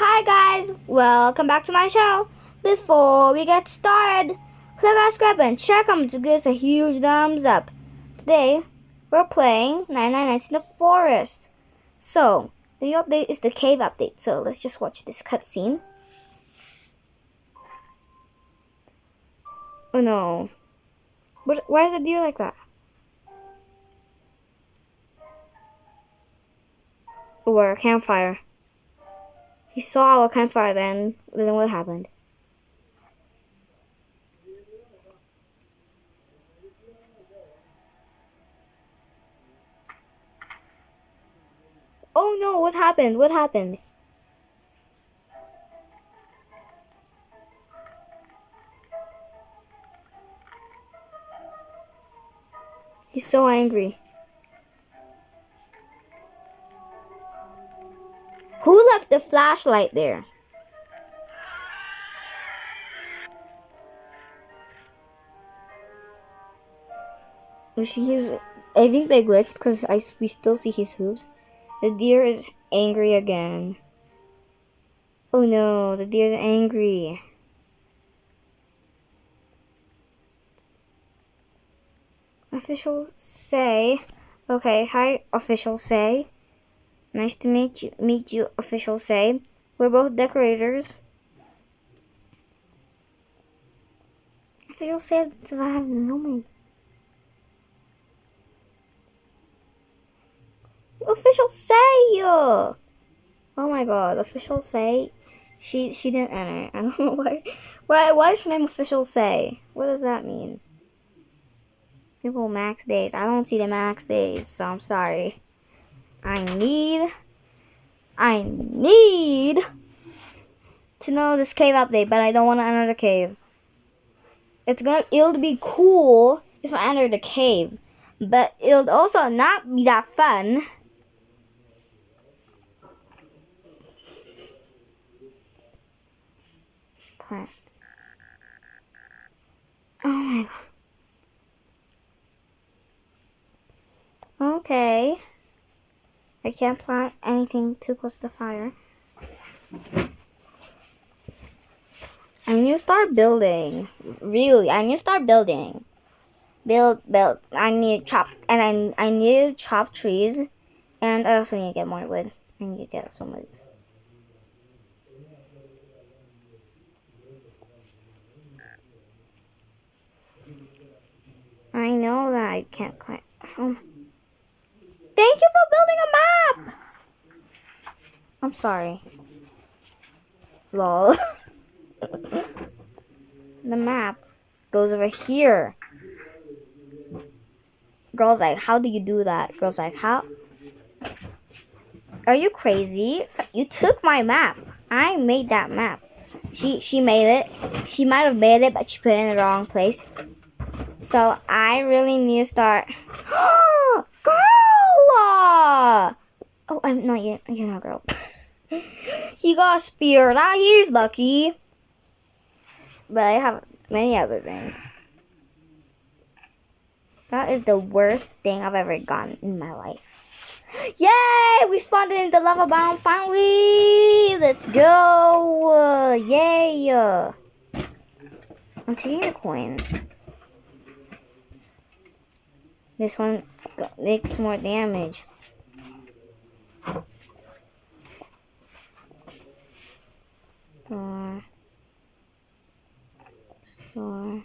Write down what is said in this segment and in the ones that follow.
Hi guys, welcome back to my channel. Before we get started, click that subscribe and share, comment to give us a huge thumbs up. Today, we're playing 99 Nights in the Forest. So, the new update is the cave update, so let's just watch this cutscene. Oh no. Why is the deer like that? Or a campfire. He saw a campfire then what happened? Oh no, what happened? What happened? He's so angry. Who left the flashlight there? We see his. I think they glitched because we still see his hooves. The deer is angry again. Oh no, the deer is angry. Officials say, okay, hi, officials say. Nice to meet you, officials say. We're both decorators. Officials say to have the filming. Officials say, oh my god, officials say. She didn't enter. I don't know why. Why is her name official say? What does that mean? People max days. I don't see the max days, so I'm sorry. I need to know this cave update, but I don't want to enter the cave. It'll be cool if I enter the cave, but it'll also not be that fun. Plant. Oh my god. Okay. I can't plant anything too close to the fire. I need to start building. Really, I need to start building. Build. I need to chop, and I need to chop trees, and I also need to get more wood. I need to get some wood. I know that I can't climb. Thank you for building a map! I'm sorry. Lol. The map goes over here. Girl's like, how do you do that? Girl's like, how? Are you crazy? You took my map. I made that map. She made it. She might have made it, but she put it in the wrong place. So I really need to start. Girl! Oh, I'm not yet. You're not girl. He got a spear. Now he's lucky. But I have many other things. That is the worst thing I've ever gotten in my life. Yay! We spawned in the lava biome finally! Let's go! Yay! I'm taking a coin. This one makes more damage. Store.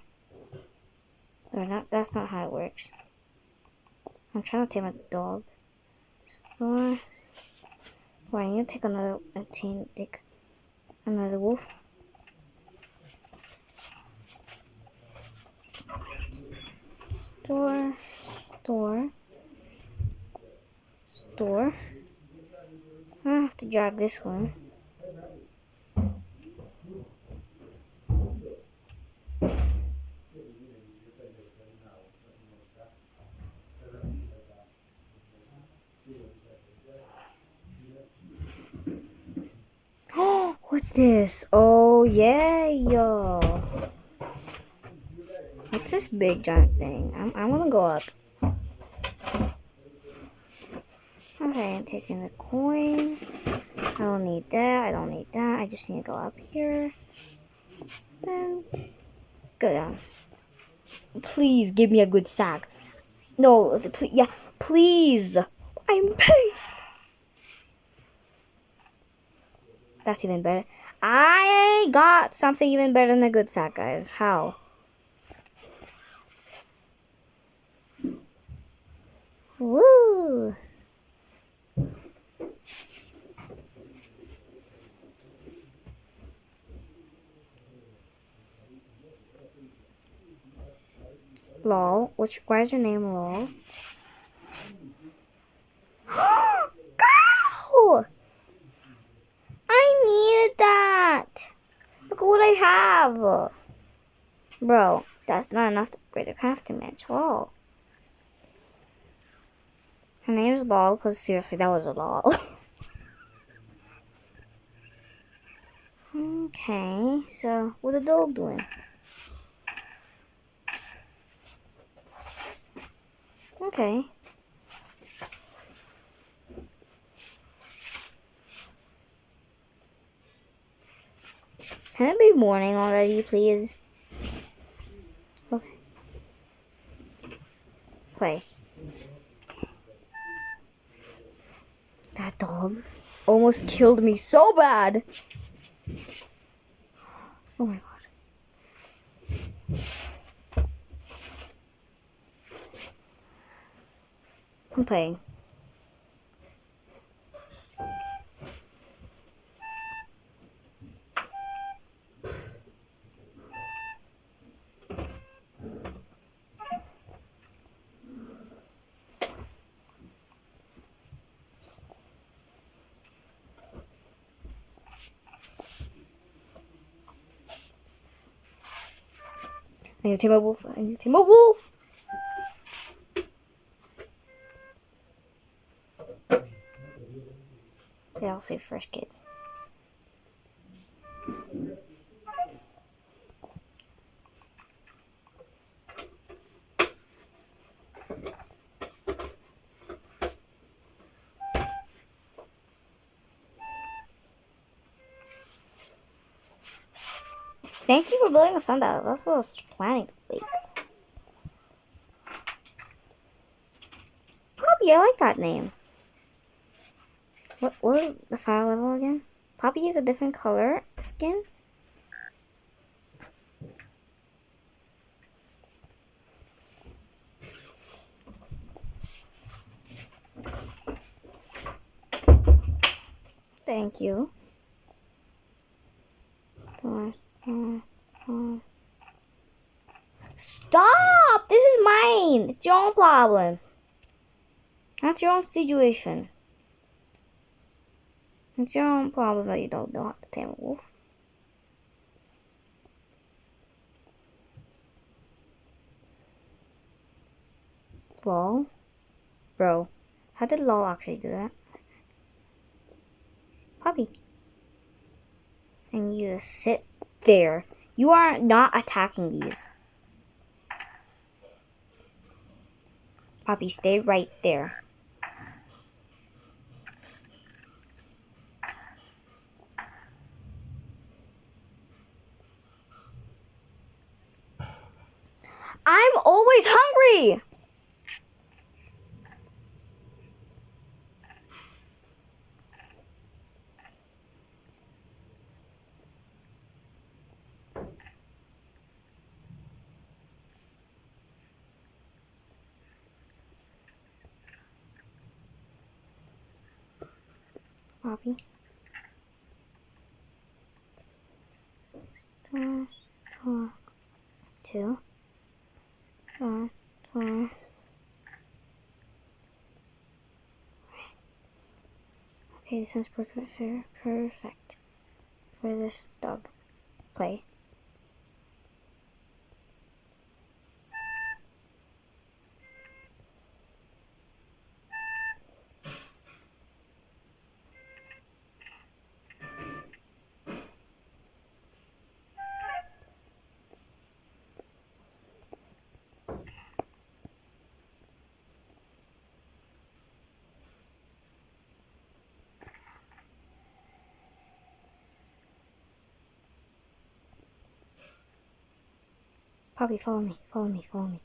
That's not how it works. I'm trying to take my dog. Store. Wait, I need to take another wolf. Store. I have to drag this one. What's this? Oh yeah, yo. What's this big giant thing? I want to go up. Okay, I'm taking the coins. I don't need that. I don't need that. I just need to go up here. Then go down. Please give me a good sack. No, please, yeah, please. I'm paid. That's even better. I got something even better than a good sack, guys. How? Woo! Lol. Why is your name Lol? Girl! I needed that. Look at what I have. Bro, that's not enough to upgrade a crafting bench. Lol. Her name is Lol because seriously, that was a lol. Okay, so what the dog doing? Okay. Can it be morning already, please? Okay. Play. That dog almost killed me so bad. Oh my god. I'm playing. I need to tame a wolf. I need to tame a wolf. Yeah, I'll say first kid. Thank you for building a sundial. That's what I was planning to make. Poppy, I like that name. What was the fire level again? Poppy is a different color skin. Thank you. Stop! This is mine. It's your own problem. That's your own situation. It's your own problem that you don't know how to tame a wolf. Lol. Bro, how did Lol actually do that? Poppy. And you just sit there. You are not attacking these. Poppy, stay right there. I'm always hungry! Poppy. Two. Okay, this sounds perfect for this dog. Play. Poppy, follow me, follow me, follow me.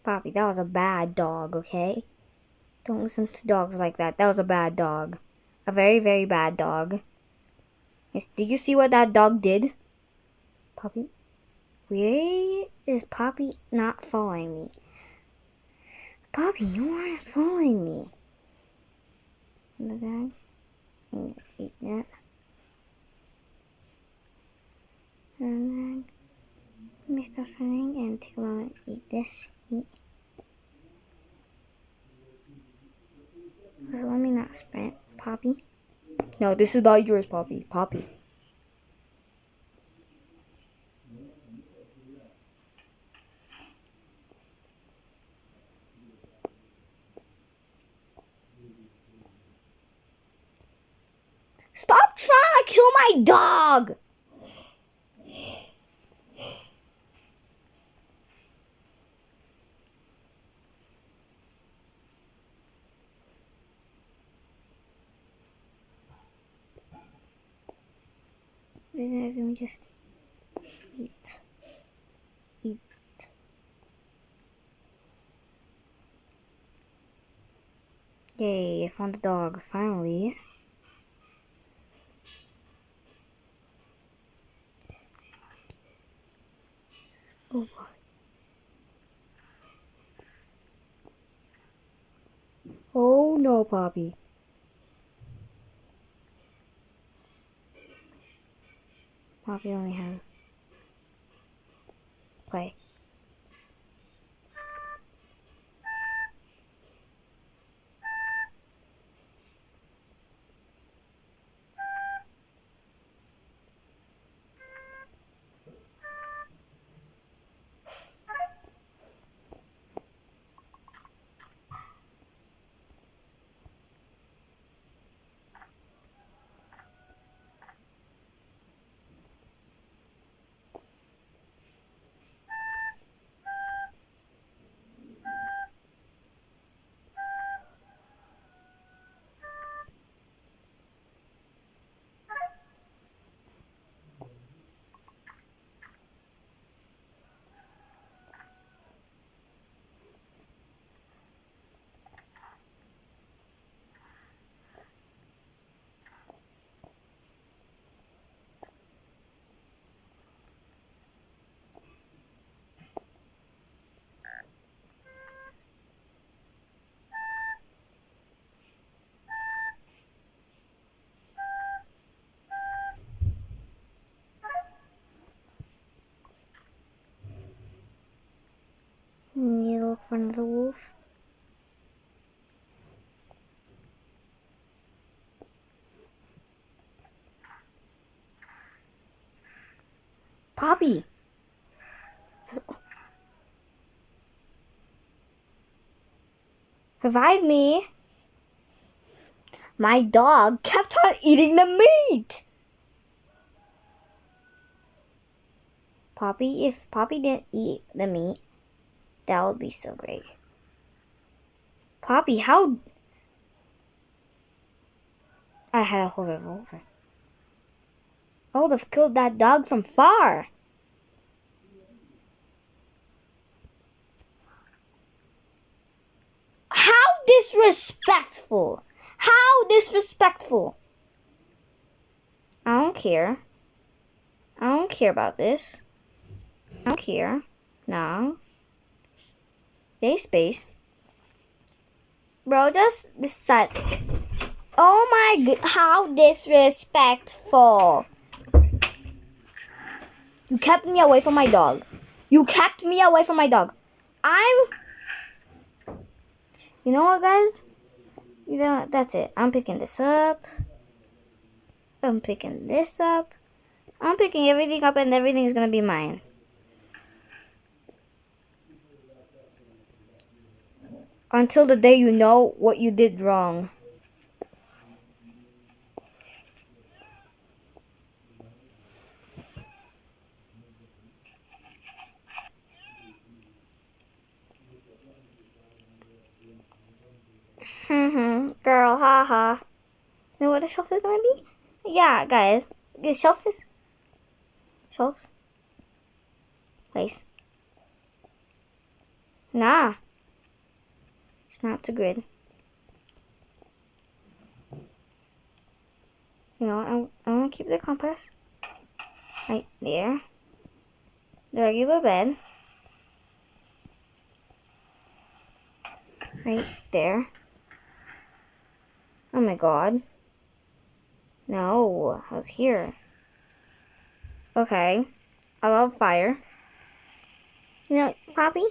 Poppy, that was a bad dog, okay? Don't listen to dogs like that. That was a bad dog. A very, very bad dog. Did you see what that dog did? Poppy? Where is Poppy not following me? Poppy, you aren't following me. The bag. I'm gonna eat that. And then let me stop running and take a moment and eat this. Eat. So let me not sprint. Poppy. No, this is not yours, Poppy. Poppy. Stop trying to kill my dog! Let me just eat. Eat. Yay, I found the dog, finally. Oh boy. Oh no, Poppy. Poppy only has play. Need to look for another wolf. Poppy! Revive me! My dog kept on eating the meat! Poppy, if Poppy didn't eat the meat, that would be so great. Poppy, how... I had a whole revolver. I would have killed that dog from far. How disrespectful! How disrespectful! I don't care. I don't care about this. I don't care. No. Stay space. Bro, just decide. Oh my god, how disrespectful. You kept me away from my dog. You kept me away from my dog. You know what, guys? You know what? That's it. I'm picking this up. I'm picking this up. I'm picking everything up and everything is going to be mine. Until the day you know what you did wrong. Girl, haha. You know what a shelf is gonna be? Yeah, guys. The shelf is shelves. Place. Nah. Snap to grid. You know, I'm gonna keep the compass right there. The regular bed right there. Oh my god. No, I was here. Okay. I love fire. You know, Poppy,